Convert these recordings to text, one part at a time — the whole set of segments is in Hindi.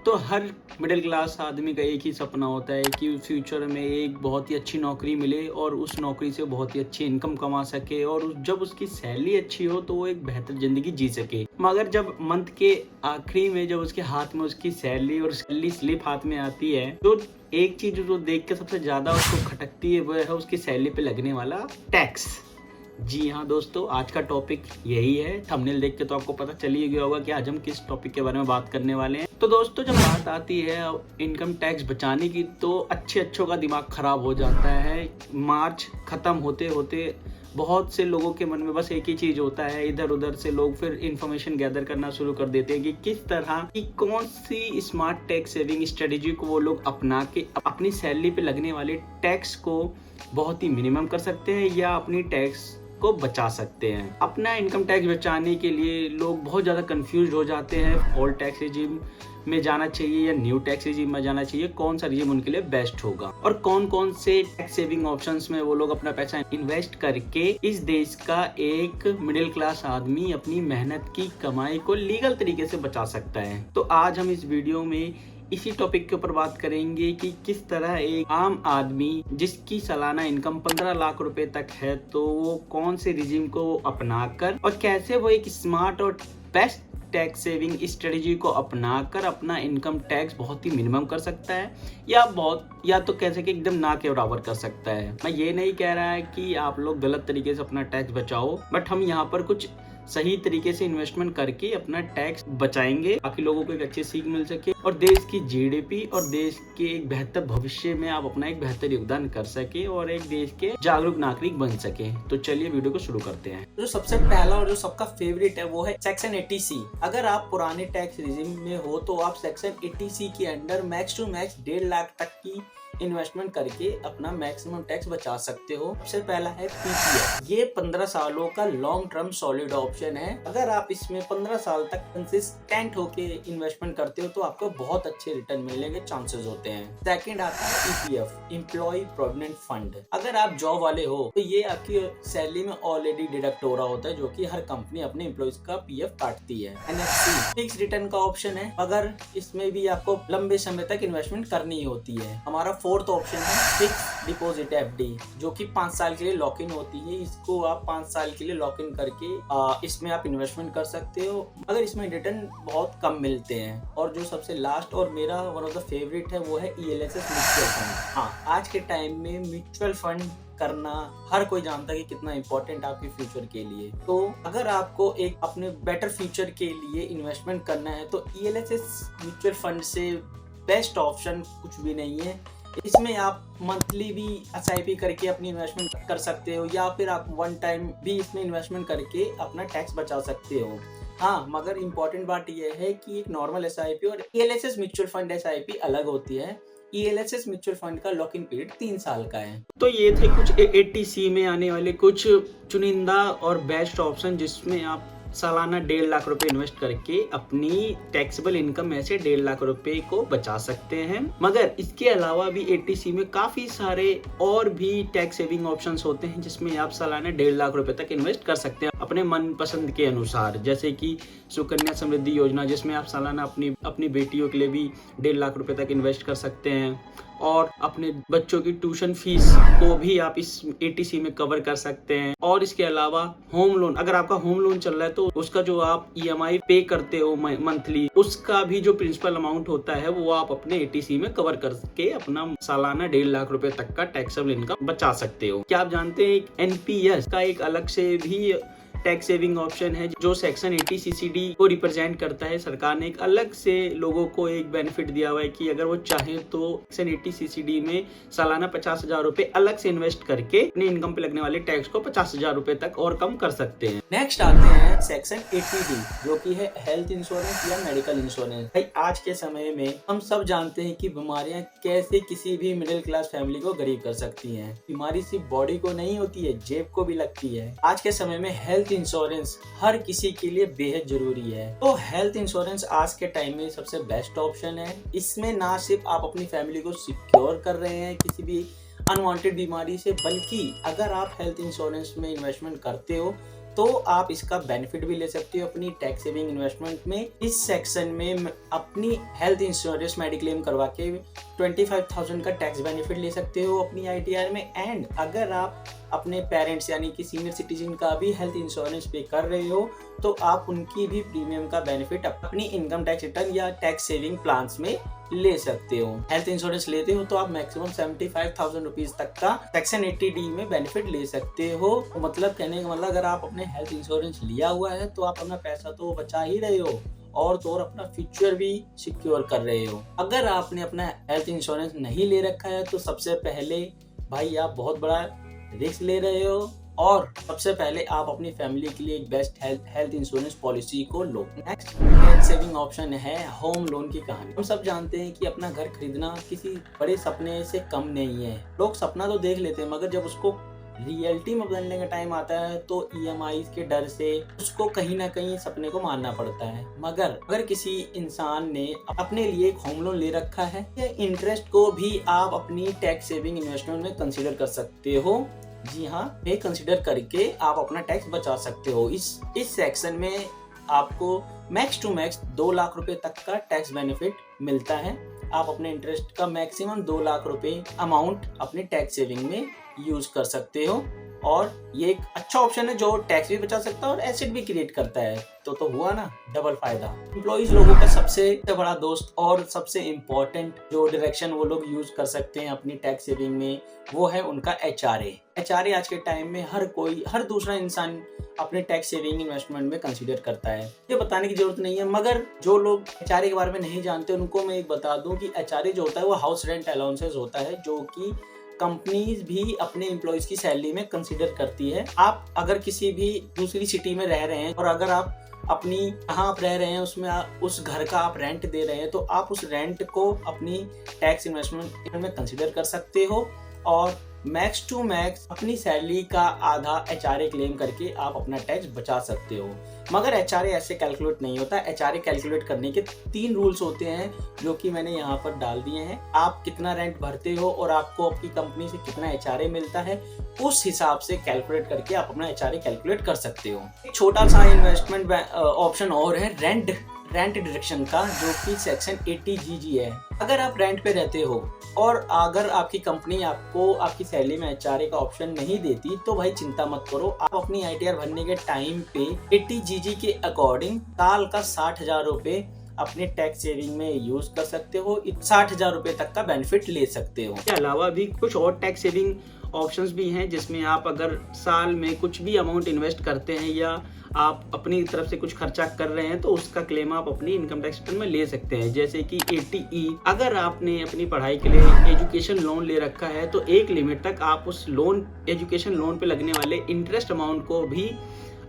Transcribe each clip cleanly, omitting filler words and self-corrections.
तो हर मिडिल क्लास आदमी का एक ही सपना होता है कि फ्यूचर में एक बहुत ही अच्छी नौकरी मिले और उस नौकरी से बहुत ही अच्छी इनकम कमा सके और जब उसकी सैलरी अच्छी हो तो वो एक बेहतर ज़िंदगी जी सके। मगर जब मंथ के आखिरी में जब उसके हाथ में उसकी सैलरी और सैलरी स्लिप हाथ में आती है तो एक चीज़ जो देख के सबसे ज़्यादा उसको खटकती है वह है उसकी सैलरी पे लगने वाला टैक्स। जी हाँ दोस्तों, आज का टॉपिक यही है। थंबनेल देख के तो आपको पता चल ही गया होगा कि आज हम किस टॉपिक के बारे में बात करने वाले हैं। तो दोस्तों, जब बात आती है इनकम टैक्स बचाने की तो अच्छों का दिमाग खराब हो जाता है। मार्च खत्म होते होते बहुत से लोगों के मन में बस एक ही चीज होता है, इधर उधर से लोग फिर इंफॉर्मेशन गैदर करना शुरू कर देते हैं कि किस तरह की कौन सी स्मार्ट टैक्स सेविंग स्ट्रेटेजी को वो लोग अपना के अपनी सैलरी पे लगने वाले टैक्स को बहुत ही मिनिमम कर सकते हैं या अपनी टैक्स को बचा सकते हैं। अपना इनकम टैक्स बचाने के लिए लोग बहुत ज़्यादा कंफ्यूज हो जाते हैं। ओल्ड टैक्स रेजिम में जाना चाहिए या न्यू टैक्स रेजिम में जाना चाहिए, कौन सा रेजिम उनके लिए बेस्ट होगा और कौन कौन से टैक्स सेविंग ऑप्शंस में वो लोग अपना पैसा इन्वेस्ट करके इस देश का एक मिडिल क्लास आदमी अपनी मेहनत की कमाई को लीगल तरीके से बचा सकता है। तो आज हम इस वीडियो में इसी टॉपिक के ऊपर बात करेंगे कि किस तरह एक आम आदमी जिसकी सालाना इनकम 15 लाख रुपए तक है तो वो कौन से रिजिम को अपनाकर और कैसे वो एक स्मार्ट और बेस्ट टैक्स सेविंग स्ट्रेटेजी को अपनाकर अपना इनकम टैक्स बहुत ही मिनिमम कर सकता है या तो कैसे कि एकदम ना के बराबर कर सकता है। मैं ये नहीं कह रहा है कि आप लोग गलत तरीके से अपना टैक्स बचाओ, बट हम यहाँ पर कुछ सही तरीके से इन्वेस्टमेंट करके अपना टैक्स बचाएंगे ताकि लोगों को एक अच्छी सीख मिल सके और देश की जीडीपी और देश के एक बेहतर भविष्य में आप अपना एक बेहतर योगदान कर सके और एक देश के जागरूक नागरिक बन सके। तो चलिए वीडियो को शुरू करते हैं। जो सबसे पहला और जो सबका फेवरेट है वो है सेक्शन 80C। अगर आप पुराने टैक्स रिजिम में हो तो आप सेक्शन 80C के under max to max 1.5 lakh तक की इन्वेस्टमेंट करके अपना मैक्सिमम टैक्स बचा सकते हो। सबसे पहला है पीपीएफ। ये 15 सालों का लॉन्ग टर्म सॉलिड ऑप्शन है। अगर आप इसमें 15 साल तक कंसिस्टेंट होके इन्वेस्टमेंट करते हो तो आपको बहुत अच्छे रिटर्न मिलने के चांसेस होते हैं। सेकंड आता है ईपीएफ, एम्प्लॉय प्रोविडेंट फंड। अगर आप जॉब वाले हो तो ये आपकी सैलरी में ऑलरेडी डिडक्ट हो रहा होता है, जो कि हर कंपनी अपने एम्प्लॉयज का पीएफ काटती है। एनएफसी फिक्स रिटर्न का ऑप्शन है, मगर इसमें भी आपको लंबे समय तक इन्वेस्टमेंट करनी होती है। हमारा फोर्थ ऑप्शन है फिक्स डिपॉजिट एफडी, जो कि 5 साल के लिए लॉक इन होती है। इसको आप 5 साल के लिए लॉक इन करके इसमें आप इन्वेस्टमेंट कर सकते हो, मगर इसमें रिटर्न बहुत कम मिलते हैं। और जो सबसे लास्ट और मेरा वन ऑफ द फेवरेट है वो है ईएलएसएस म्यूचुअल फंड। हाँ, आज के टाइम में म्यूचुअल फंड करना हर कोई जानता है कि कितना इंपॉर्टेंट आपके फ्यूचर के लिए। तो अगर आपको एक अपने बेटर फ्यूचर के लिए इन्वेस्टमेंट करना है तो ईएलएसएस म्यूचुअल फंड से बेस्ट ऑप्शन कुछ भी नहीं है। इसमें आप मंथली भी एसआईपी करके अपनी इन्वेस्टमेंट कर सकते हो या फिर आप वन टाइम भी इसमें इन्वेस्टमेंट करके अपना टैक्स बचा सकते हो। हाँ, मगर इम्पोर्टेंट बात यह है कि एक नॉर्मल एसआईपी और ईएलएसएस म्यूचुअल फंड एसआईपी अलग होती है। ईएलएसएस म्यूचुअल फंड का लॉक इन पीरियड 3 साल का है। तो ये थे कुछ 80C में आने वाले कुछ चुनिंदा और बेस्ट ऑप्शन जिसमें आप सालाना 1.5 लाख रुपए इन्वेस्ट करके अपनी टैक्सेबल इनकम में से 1.5 लाख रुपए को बचा सकते हैं। मगर इसके अलावा भी 80C में काफी सारे और भी टैक्स सेविंग ऑप्शंस होते हैं जिसमें आप सालाना 1.5 लाख रुपए तक इन्वेस्ट कर सकते हैं अपने मन पसंद के अनुसार, जैसे कि सुकन्या समृद्धि योजना जिसमें आप सालाना अपनी बेटियों के लिए भी 1.5 लाख रुपए तक इन्वेस्ट कर सकते हैं और अपने बच्चों की ट्यूशन फीस को भी आप इस 80C में कवर कर सकते हैं। और इसके अलावा होम लोन, अगर आपका होम लोन चल रहा है तो उसका जो आप ईएमआई पे करते हो मंथली, उसका भी जो प्रिंसिपल अमाउंट होता है वो आप अपने 80C में कवर करके अपना सालाना 1.5 लाख रुपए तक का टैक्सेबल इनकम बचा सकते हो। क्या आप जानते हैं एनपीएस का एक अलग से भी टैक्स सेविंग ऑप्शन है जो सेक्शन 80CCD को रिप्रेजेंट करता है। सरकार ने एक अलग से लोगों को एक बेनिफिट दिया हुआ है कि अगर वो चाहे तो सेक्शन 80CCD में सालाना 50,000 रुपए अलग से इन्वेस्ट करके अपने इनकम पे लगने वाले टैक्स को 50,000 रुपए तक और कम कर सकते हैं। नेक्स्ट आते हैं सेक्शन 80D, जो कि है हेल्थ इंश्योरेंस या मेडिकल इंश्योरेंस। भाई, आज के समय में हम सब जानते हैं कि बीमारियां कैसे किसी भी मिडिल क्लास फैमिली को गरीब कर सकती हैं। बीमारी सिर्फ बॉडी को नहीं होती है, जेब को भी लगती है। आज के समय में हेल्थ इंश्योरेंस हर किसी के लिए बेहद जरूरी है। तो हेल्थ इंश्योरेंस आज के टाइम में सबसे बेस्ट ऑप्शन है। इसमें ना सिर्फ आप अपनी फैमिली को सिक्योर कर रहे हैं किसी भी अनवांटेड बीमारी से, बल्कि अगर आप हेल्थ इंश्योरेंस में इन्वेस्टमेंट करते हो तो आप इसका बेनिफिट भी ले सकते हो अपनी टैक्स सेविंग इन्वेस्टमेंट में। इस सेक्शन में अपनी हेल्थ इंश्योरेंस मेडिक्लेम करवा के 25,000 का टैक्स बेनिफिट ले सकते हो अपनी ITR में। एंड अगर आप अपने पेरेंट्स यानी कि सीनियर सिटीजन का भी हेल्थ इंश्योरेंस पे कर रहे हो तो आप उनकी भी प्रीमियम का बेनिफिट अपनी इनकम टैक्स रिटर्न या टैक्स सेविंग प्लान्स में ले सकते हो। हेल्थ इंश्योरेंस लेते हो तो आप मैक्सिमम 75,000 रुपीज तक का सेक्शन 80D में बेनिफिट ले सकते हो। मतलब कहने का मतलब अगर आप अपने हेल्थ इंश्योरेंस लिया हुआ है तो आप अपना पैसा तो बचा ही रहे हो और तो और अपना फ्यूचर भी सिक्योर कर रहे हो। अगर आपने अपना हेल्थ इंश्योरेंस नहीं ले रखा है तो सबसे पहले भाई आप बहुत बड़ा रिस्क ले रहे हो और सबसे पहले आप अपनी फैमिली के लिए एक बेस्ट हेल्थ इंश्योरेंस पॉलिसी को लो। नेक्स्ट टैक्स सेविंग ऑप्शन है होम लोन की कहानी। हम सब जानते हैं कि अपना घर खरीदना किसी बड़े सपने से कम नहीं है। लोग सपना तो देख लेते हैं मगर जब उसको रियलिटी में बदलने का टाइम आता है तो EMI के डर से उसको कहीं ना कहीं सपने को मानना पड़ता है। मगर अगर किसी इंसान ने अपने लिए एक होम लोन ले रखा है या इंटरेस्ट को भी आप अपनी टैक्स सेविंग इन्वेस्टमेंट में कंसीडर कर सकते हो। जी हाँ, ये कंसीडर करके आप अपना टैक्स बचा सकते हो। इस सेक्शन में आपको मैक्स टू मैक्स 2 लाख रुपए तक का टैक्स बेनिफिट मिलता है। आप अपने इंटरेस्ट का मैक्सिमम 2 लाख रुपए अमाउंट अपने टैक्स सेविंग में यूज कर सकते हो और ये एक अच्छा ऑप्शन है जो टैक्स भी बचा सकता है और एसेट भी क्रिएट करता है। तो हुआ ना डबल फायदा। एम्प्लॉइज लोगों का सबसे बड़ा दोस्त और सबसे इम्पोर्टेंट जो डायरेक्शन वो लोग यूज कर सकते हैं अपनी टैक्स सेविंग में वो है उनका HRA आज के टाइम में हर दूसरा इंसान अपने टैक्स सेविंग इन्वेस्टमेंट में कंसीडर करता है। ये बताने की जरूरत नहीं है मगर जो लोग HRA के बारे में नहीं जानते उनको मैं एक बता दूं कि HRA जो होता है वो हाउस रेंट अलाउंसेस होता है जो कि कंपनीज भी अपने एम्प्लॉइज की सैलरी में कंसीडर करती है। आप अगर किसी भी दूसरी सिटी में रह रहे हैं और अगर आप अपनी जहाँ आप रह रहे हैं उसमें उस घर का आप रेंट दे रहे हैं तो आप उस रेंट को अपनी टैक्स इन्वेस्टमेंट में कंसीडर कर सकते हो और मैक्स टू मैक्स अपनी सैलरी का आधा HRA क्लेम करके आप अपना टैक्स बचा सकते हो। मगर HRA ऐसे कैलकुलेट नहीं होता। HRA कैलकुलेट करने के 3 रूल्स होते हैं जो कि मैंने यहाँ पर डाल दिए हैं। आप कितना रेंट भरते हो और आपको आपकी कंपनी से कितना HRA मिलता है उस हिसाब से कैलकुलेट करके आप अपना HRA कैलकुलेट कर सकते हो। एक छोटा सा इन्वेस्टमेंट ऑप्शन और है रेंट डिडक्शन का जो कि सेक्शन 80GG है। अगर आप रेंट पे रहते हो और अगर आपकी कंपनी आपको आपकी सैलरी में HRA का ऑप्शन नहीं देती तो भाई चिंता मत करो। आप अपनी ITR भरने के टाइम पे 80GG के अकॉर्डिंग साल का 60,000 रुपए अपने टैक्स सेविंग में यूज कर सकते हो। 60,000 रुपए तक का बेनिफिट ले सकते हो। इसके अलावा भी कुछ और टैक्स सेविंग ऑप्शंस भी हैं जिसमें आप अगर साल में कुछ भी अमाउंट इन्वेस्ट करते हैं या आप अपनी तरफ से कुछ खर्चा कर रहे हैं तो उसका क्लेम आप अपनी इनकम टैक्स रिटर्न में ले सकते हैं। जैसे कि 80E अगर आपने अपनी पढ़ाई के लिए एजुकेशन लोन ले रखा है तो एक लिमिट तक आप उस एजुकेशन लोन पे लगने वाले इंटरेस्ट अमाउंट को भी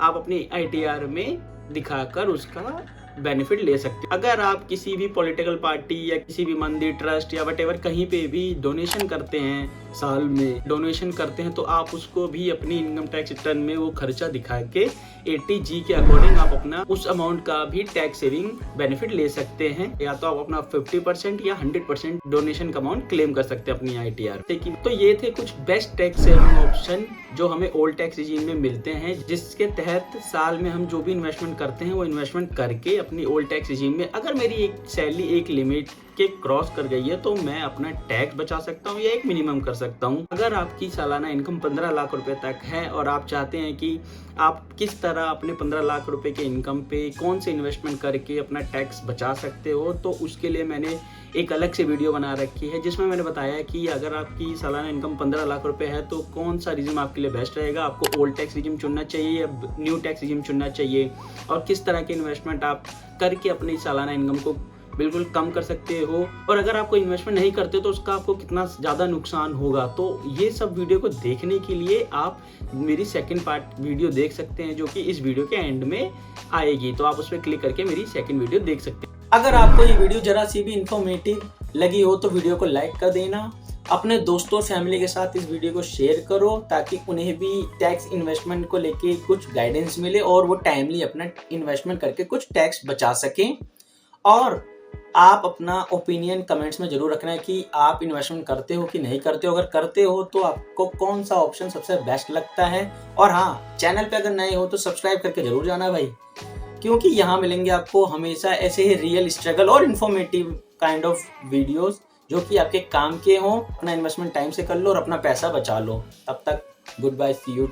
आप अपनी ITR में दिखाकर उसका बेनिफिट ले सकते हैं। अगर आप किसी भी पॉलिटिकल पार्टी या किसी भी मंदिर ट्रस्ट या वटेवर कहीं पे भी डोनेशन करते हैं, साल में डोनेशन करते हैं तो आप उसको भी अपनी इनकम टैक्स रिटर्न में वो खर्चा दिखा के 80G के अकॉर्डिंग आप अपना उस अमाउंट का भी टैक्स सेविंग बेनिफिट ले सकते हैं। या तो आप अपना 50% या 100% डोनेशन का अमाउंट क्लेम कर सकते हैं अपनी ITR। तो ये थे कुछ बेस्ट टैक्स सेविंग ऑप्शन जो हमें ओल्ड टैक्स रिजीम में मिलते हैं जिसके तहत साल में हम जो भी इन्वेस्टमेंट करते हैं वो इन्वेस्टमेंट करके अपनी ओल्ड टैक्स रिजीम में अगर मेरी एक सैलरी एक लिमिट के क्रॉस कर गई है तो मैं अपना टैक्स बचा सकता हूँ या एक मिनिमम कर सकता हूँ। अगर आपकी सालाना इनकम 15 लाख रुपए तक है और आप चाहते हैं कि आप किस तरह अपने 15 लाख रुपए के इनकम पे कौन से इन्वेस्टमेंट करके अपना टैक्स बचा सकते हो तो उसके लिए मैंने एक अलग से वीडियो बना रखी है जिसमें मैंने बताया कि अगर आपकी सालाना इनकम 15 लाख रुपए है तो कौन सा रिजिम आपके लिए बेस्ट रहेगा। आपको ओल्ड टैक्स रिजिम चुनना चाहिए या न्यू टैक्स रिजिम चुनना चाहिए और किस तरह के इन्वेस्टमेंट आप करके अपनी सालाना इनकम को बिल्कुल कम कर सकते हो और अगर आपको इन्वेस्टमेंट नहीं करते तो उसका आपको कितना ज़्यादा नुकसान होगा। तो ये सब वीडियो को देखने के लिए आप मेरी सेकंड पार्ट वीडियो देख सकते हैं जो कि इस वीडियो के एंड में आएगी। तो आप उस पर क्लिक करके मेरी सेकंड वीडियो देख सकते हैं। अगर आपको ये वीडियो जरा सी भी इंफॉर्मेटिव लगी हो तो वीडियो को लाइक कर देना। अपने दोस्तों और फैमिली के साथ इस वीडियो को शेयर करो ताकि उन्हें भी टैक्स इन्वेस्टमेंट को लेके कुछ गाइडेंस मिले और वो टाइमली अपना इन्वेस्टमेंट करके कुछ टैक्स बचा सकें। और आप अपना ओपिनियन कमेंट्स में जरूर रखना है कि आप इन्वेस्टमेंट करते हो कि नहीं करते हो। अगर करते हो तो आपको कौन सा ऑप्शन सबसे बेस्ट लगता है। और हाँ, चैनल पे अगर नए हो तो सब्सक्राइब करके जरूर जाना भाई, क्योंकि यहाँ मिलेंगे आपको हमेशा ऐसे ही रियल स्ट्रगल और इन्फॉर्मेटिव काइंड ऑफ वीडियोस जो कि आपके काम के हों। अपना इन्वेस्टमेंट टाइम से कर लो और अपना पैसा बचा लो। तब तक गुड बाय, सी यू।